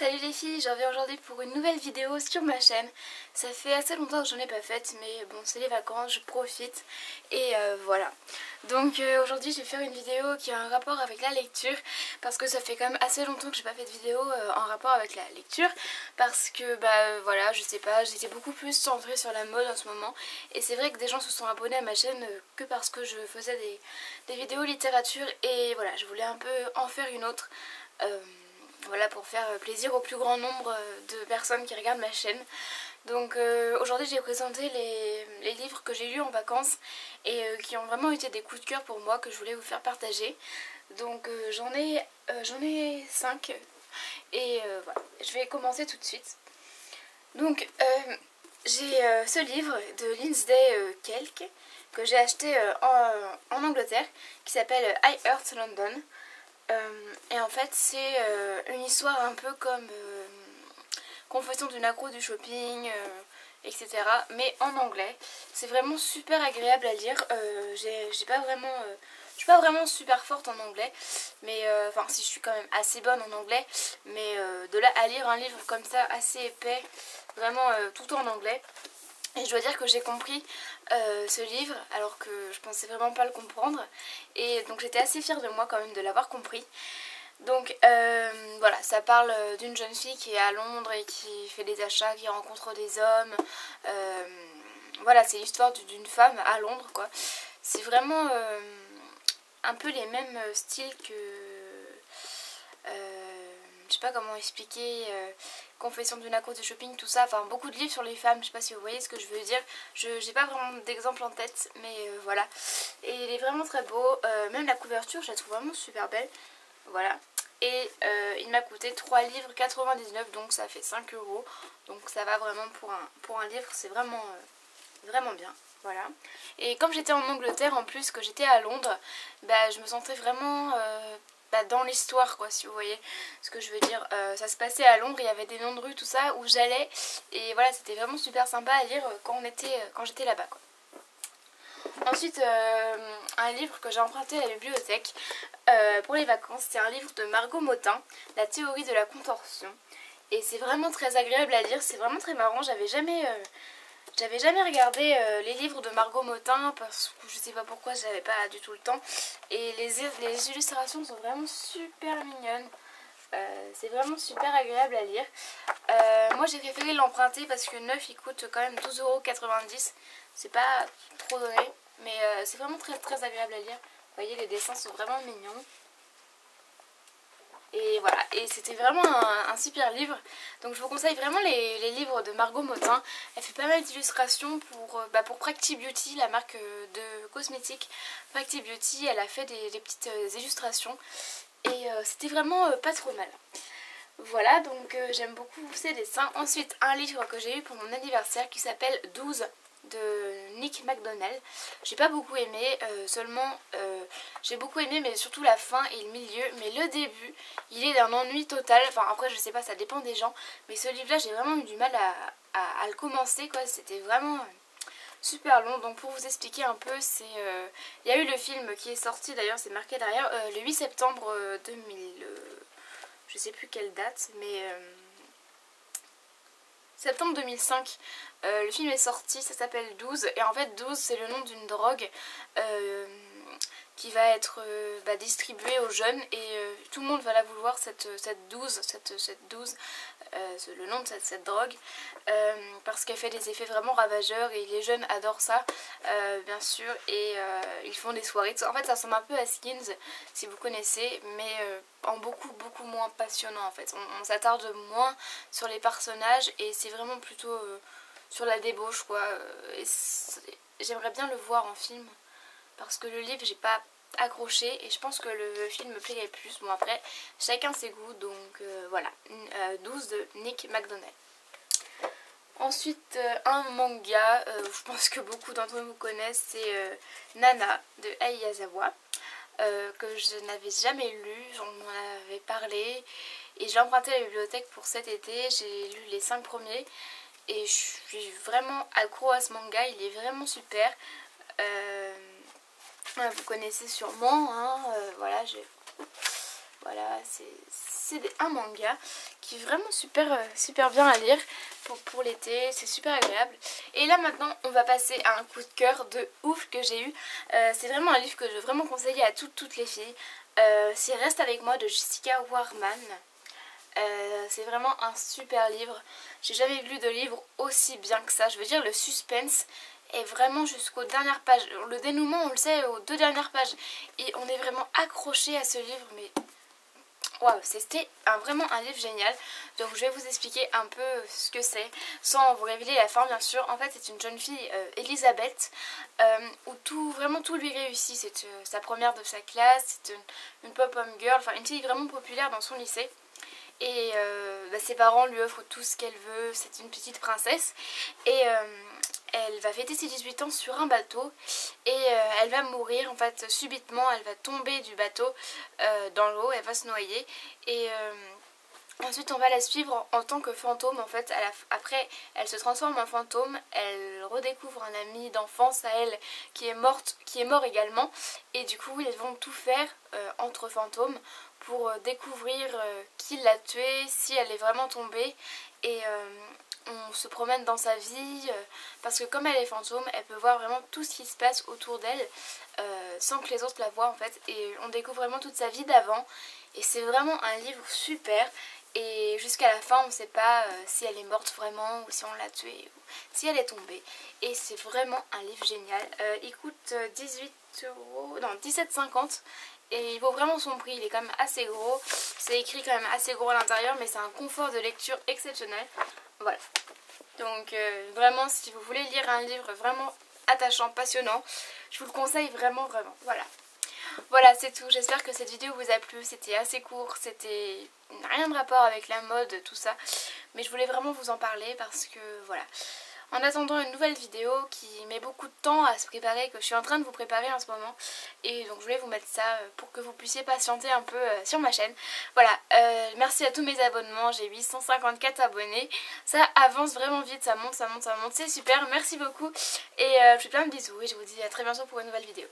Salut les filles, je reviens aujourd'hui pour une nouvelle vidéo sur ma chaîne. Ça fait assez longtemps que j'en ai pas faite, mais bon, c'est les vacances, je profite et voilà. Donc aujourd'hui je vais faire une vidéo qui a un rapport avec la lecture, parce que ça fait quand même assez longtemps que j'ai pas fait de vidéo en rapport avec la lecture, parce que voilà, je sais pas, j'étais beaucoup plus centrée sur la mode en ce moment, et c'est vrai que des gens se sont abonnés à ma chaîne que parce que je faisais des vidéos littérature, et voilà, je voulais un peu en faire une autre. Voilà, pour faire plaisir au plus grand nombre de personnes qui regardent ma chaîne. Donc aujourd'hui j'ai présenté les livres que j'ai lus en vacances et qui ont vraiment été des coups de cœur pour moi, que je voulais vous faire partager. Donc j'en ai 5 et voilà, je vais commencer tout de suite. Donc j'ai ce livre de Lindsay Kelk que j'ai acheté en Angleterre, qui s'appelle I Heart London. Et en fait c'est une histoire un peu comme Confession d'une accro du shopping, etc. Mais en anglais. C'est vraiment super agréable à lire. J'ai pas vraiment... je suis pas vraiment super forte en anglais, mais enfin si, je suis quand même assez bonne en anglais, mais de là à lire un livre comme ça assez épais, vraiment tout en anglais. Et je dois dire que j'ai compris ce livre alors que je pensais vraiment pas le comprendre. Et donc j'étais assez fière de moi quand même de l'avoir compris. Donc voilà, ça parle d'une jeune fille qui est à Londres et qui fait des achats, qui rencontre des hommes. Voilà, c'est l'histoire d'une femme à Londres, quoi. C'est vraiment un peu les mêmes styles que... je sais pas comment expliquer... Confession d'une accro de shopping, tout ça, enfin beaucoup de livres sur les femmes, je sais pas si vous voyez ce que je veux dire. J'ai pas vraiment d'exemple en tête, mais voilà. Et il est vraiment très beau, même la couverture, je la trouve vraiment super belle. Voilà. Et il m'a coûté 3 livres 99, donc ça fait 5 €. Donc ça va vraiment pour un livre, c'est vraiment, vraiment bien. Voilà. Et comme j'étais en Angleterre en plus, que j'étais à Londres, je me sentais vraiment dans l'histoire, quoi, si vous voyez ce que je veux dire. Ça se passait à Londres, il y avait des noms de rues, tout ça, où j'allais. Et voilà, c'était vraiment super sympa à lire quand j'étais là-bas, quoi. Ensuite, un livre que j'ai emprunté à la bibliothèque pour les vacances, c'est un livre de Margot Motin, La théorie de la contorsion. Et c'est vraiment très agréable à lire, c'est vraiment très marrant. J'avais jamais regardé les livres de Margot Motin parce que je sais pas pourquoi, j'avais pas du tout le temps. Et les illustrations sont vraiment super mignonnes. C'est vraiment super agréable à lire. Moi j'ai préféré l'emprunter parce que neuf il coûte quand même 12,90 €. C'est pas trop donné, mais c'est vraiment très très agréable à lire. Vous voyez, les dessins sont vraiment mignons. Et voilà, et c'était vraiment un super livre. Donc je vous conseille vraiment les livres de Margot Motin. Elle fait pas mal d'illustrations pour Practi Beauty, la marque de cosmétiques Practi Beauty. Elle a fait des petites illustrations et c'était vraiment pas trop mal. Voilà, donc j'aime beaucoup ces dessins. Ensuite, un livre que j'ai eu pour mon anniversaire qui s'appelle 12 de Nick MacDonald. J'ai pas beaucoup aimé, j'ai beaucoup aimé, mais surtout la fin et le milieu. Mais le début, il est d'un ennui total. Enfin après je sais pas, ça dépend des gens. Mais ce livre là, j'ai vraiment eu du mal à le commencer, quoi. C'était vraiment super long. Donc pour vous expliquer un peu, il y a eu le film qui est sorti, d'ailleurs c'est marqué derrière, le 8 septembre 2000... je sais plus quelle date, mais... septembre 2005, le film est sorti, ça s'appelle 12, et en fait 12 c'est le nom d'une drogue qui va être distribuée aux jeunes, et tout le monde va la vouloir, cette 12, le nom de cette drogue, parce qu'elle fait des effets vraiment ravageurs, et les jeunes adorent ça, bien sûr, et ils font des soirées. En fait ça ressemble un peu à Skins, si vous connaissez, mais en beaucoup beaucoup moins passionnant en fait. On s'attarde moins sur les personnages, et c'est vraiment plutôt sur la débauche, quoi. J'aimerais bien le voir en film, parce que le livre j'ai pas accroché, et je pense que le film me plairait plus. Bon après, chacun ses goûts, donc voilà. 12 de Nick MacDonald. Ensuite, un manga, je pense que beaucoup d'entre vous connaissent, c'est Nana de Ai Yazawa, que je n'avais jamais lu, j'en avais parlé, et je l'ai emprunté à la bibliothèque pour cet été. J'ai lu les 5 premiers, et je suis vraiment accro à ce manga, il est vraiment super. Vous connaissez sûrement, hein, voilà, c'est un manga qui est vraiment super bien à lire pour l'été, c'est super agréable. Et là maintenant on va passer à un coup de cœur de ouf que j'ai eu. C'est vraiment un livre que je veux vraiment conseiller à toutes les filles. C'est Reste avec moi de Jessica Warman. C'est vraiment un super livre. J'ai jamais lu de livre aussi bien que ça. Je veux dire, le suspense est vraiment jusqu'aux dernières pages. Le dénouement, on le sait, aux 2 dernières pages. Et on est vraiment accroché à ce livre. Mais waouh, c'était vraiment un livre génial. Donc je vais vous expliquer un peu ce que c'est, sans vous révéler la fin bien sûr. En fait c'est une jeune fille, Elisabeth, où vraiment tout lui réussit. C'est sa première de sa classe, c'est une pop-up girl, enfin une fille vraiment populaire dans son lycée. Et ses parents lui offrent tout ce qu'elle veut, c'est une petite princesse. Et elle va fêter ses 18 ans sur un bateau. Et elle va mourir en fait subitement, elle va tomber du bateau dans l'eau, elle va se noyer. Et ensuite on va la suivre en tant que fantôme en fait. Après elle se transforme en fantôme, elle redécouvre un ami d'enfance à elle qui est mort également. Et du coup ils vont tout faire entre fantômes pour découvrir qui l'a tuée, si elle est vraiment tombée. Et on se promène dans sa vie parce que comme elle est fantôme, elle peut voir vraiment tout ce qui se passe autour d'elle sans que les autres la voient en fait. Et on découvre vraiment toute sa vie d'avant. Et c'est vraiment un livre super. Et jusqu'à la fin on ne sait pas si elle est morte vraiment ou si on l'a tuée ou si elle est tombée. Et c'est vraiment un livre génial. Il coûte 18 €, non 17,50 €. Et il vaut vraiment son prix, il est quand même assez gros. C'est écrit quand même assez gros à l'intérieur, mais c'est un confort de lecture exceptionnel. Voilà. Donc vraiment si vous voulez lire un livre vraiment attachant, passionnant, je vous le conseille vraiment. Voilà. Voilà, c'est tout. J'espère que cette vidéo vous a plu. C'était assez court, c'était rien de rapport avec la mode, tout ça. Mais je voulais vraiment vous en parler parce que voilà. En attendant une nouvelle vidéo qui met beaucoup de temps à se préparer, que je suis en train de vous préparer en ce moment. Et donc je voulais vous mettre ça pour que vous puissiez patienter un peu sur ma chaîne. Voilà, merci à tous mes abonnements, j'ai 854 abonnés. Ça avance vraiment vite, ça monte, c'est super, merci beaucoup. Et je vous fais plein de bisous et je vous dis à très bientôt pour une nouvelle vidéo.